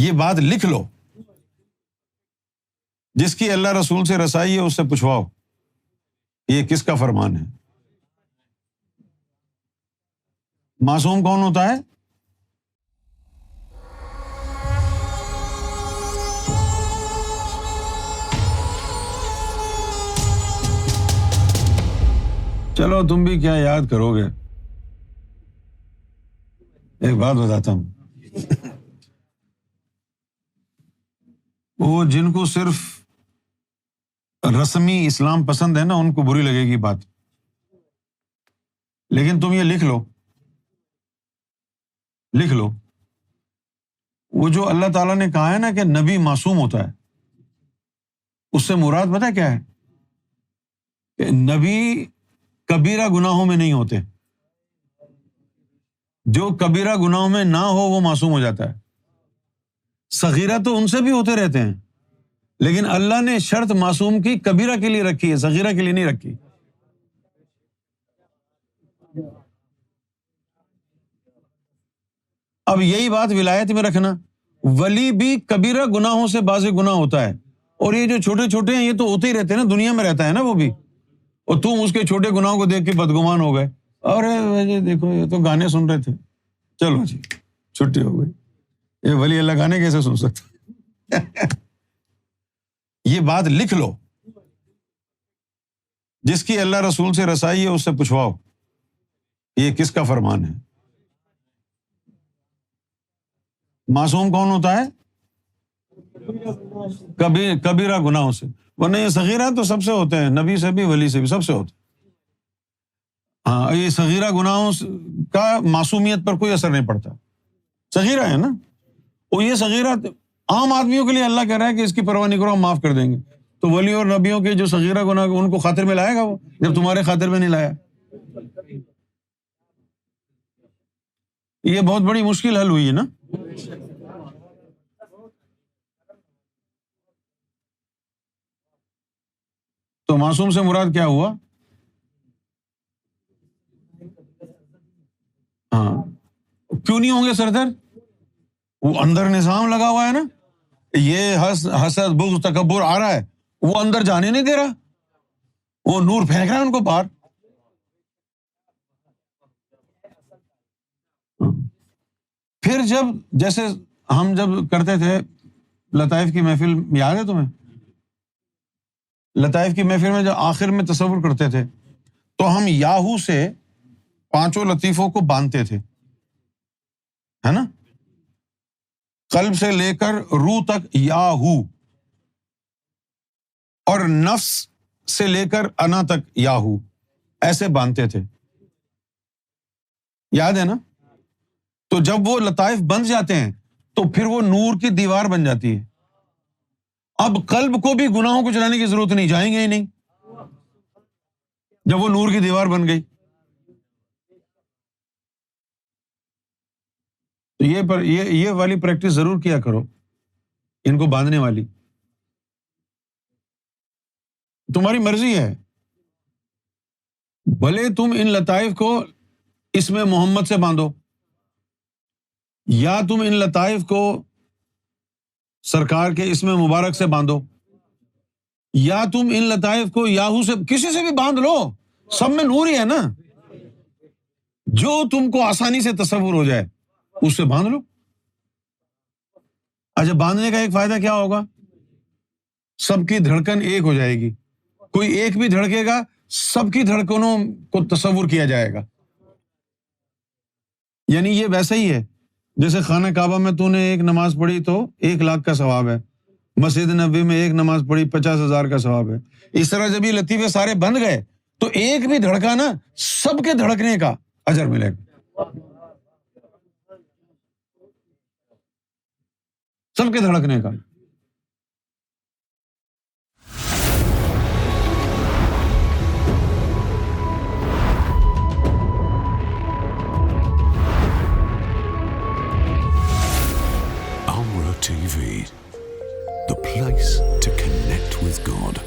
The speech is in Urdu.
یہ بات لکھ لو، جس کی اللہ رسول سے رسائی ہے اس سے پوچھواؤ یہ کس کا فرمان ہے۔ معصوم کون ہوتا ہے؟ چلو تم بھی کیا یاد کرو گے، ایک بات بتاتا ہوں، وہ جن کو صرف رسمی اسلام پسند ہے نا ان کو بری لگے گی بات، لیکن تم یہ لکھ لو وہ جو اللہ تعالیٰ نے کہا ہے نا کہ نبی معصوم ہوتا ہے، اس سے مراد پتہ کیا ہے؟ کہ نبی کبیرہ گناہوں میں نہیں ہوتے، جو کبیرہ گناہوں میں نہ ہو وہ معصوم ہو جاتا ہے۔ صغیرہ تو ان سے بھی ہوتے رہتے ہیں، لیکن اللہ نے شرط معصوم کی کبیرہ کے لیے رکھی ہے، صغیرہ کے لیے نہیں رکھی۔ اب یہی بات ولایت میں رکھنا، ولی بھی کبیرہ گناہوں سے بعض گناہ ہوتا ہے، اور یہ جو چھوٹے چھوٹے ہیں یہ تو ہوتے ہی رہتے ہیں نا، دنیا میں رہتا ہے نا وہ بھی، اور تم اس کے چھوٹے گناہوں کو دیکھ کے بدگمان ہو گئے، اور دیکھو یہ تو گانے سن رہے تھے، چلو جی چھٹی ہو گئی، یہ ولی اللہ گانے کیسے سن سکتے؟ یہ بات لکھ لو، جس کی اللہ رسول سے رسائی ہے اس سے پوچھواؤ یہ کس کا فرمان ہے۔ معصوم کون ہوتا ہے؟ کبیرہ گناہوں سے، ورنہ یہ صغیرہ تو سب سے ہوتے ہیں، نبی سے بھی ولی سے بھی سب سے ہوتے ہیں۔ ہاں یہ صغیرہ گناہوں کا معصومیت پر کوئی اثر نہیں پڑتا، صغیرہ ہے نا، اور یہ صغیرہ عام آدمیوں کے لیے اللہ کہہ رہا ہے کہ اس کی پرواہ نہیں کرو ہم معاف کر دیں گے، تو ولی اور نبیوں کے جو صغیرہ گناہ ان کو خاطر میں لائے گا وہ، جب تمہارے خاطر میں نہیں لایا۔ یہ بہت بڑی مشکل حل ہوئی ہے نا۔ تو معصوم سے مراد کیا ہوا؟ ہاں کیوں نہیں ہوں گے سردر؟ وہ اندر نظام لگا ہوا ہے نا، یہ حسد بغض تکبر آ رہا ہے، وہ اندر جانے نہیں دے رہا، وہ نور پھینک رہا ہے ان کو باہر۔ پھر جیسے ہم جب کرتے تھے لطائف کی محفل، یاد ہے تمہیں؟ لطائف کی محفل میں جب آخر میں تصور کرتے تھے تو ہم یاہو سے 5 لطیفوں کو باندھتے تھے، ہے نا، قلب سے لے کر روح تک یاہو، اور نفس سے لے کر انا تک یاہو، ایسے باندھتے تھے، یاد ہے نا؟ تو جب وہ لطائف بند جاتے ہیں تو پھر وہ نور کی دیوار بن جاتی ہے، اب قلب کو بھی گناہوں کو جلانے کی ضرورت نہیں، جائیں گے ہی نہیں جب وہ نور کی دیوار بن گئی۔ تو یہ والی پریکٹس ضرور کیا کرو، ان کو باندھنے والی، تمہاری مرضی ہے، بھلے تم ان لطائف کو اس میں محمد سے باندھو، یا تم ان لطائف کو سرکار کے اسم مبارک سے باندھو، یا تم ان لطائف کو یاہو سے، کسی سے بھی باندھ لو، سب میں نور ہی ہے نا، جو تم کو آسانی سے تصور ہو جائے اس سے باندھ لو۔ اچھا باندھنے کا ایک فائدہ کیا ہوگا؟ سب کی دھڑکن ایک ہو جائے گی، کوئی ایک بھی دھڑکے گا سب کی دھڑکنوں کو تصور کیا جائے گا۔ یعنی یہ ویسا ہی ہے جیسے خانہ کعبہ میں تو نے ایک نماز پڑھی تو 1 لاکھ کا ثواب ہے، مسجد نبوی میں ایک نماز پڑھی 50,000 کا ثواب ہے۔ اس طرح جب یہ لطیفے سارے بند گئے تو ایک بھی دھڑکا نا سب کے دھڑکنے کا اجر ملے گا، سب کے دھڑکنے کا۔ Amra TV, the place to connect with God.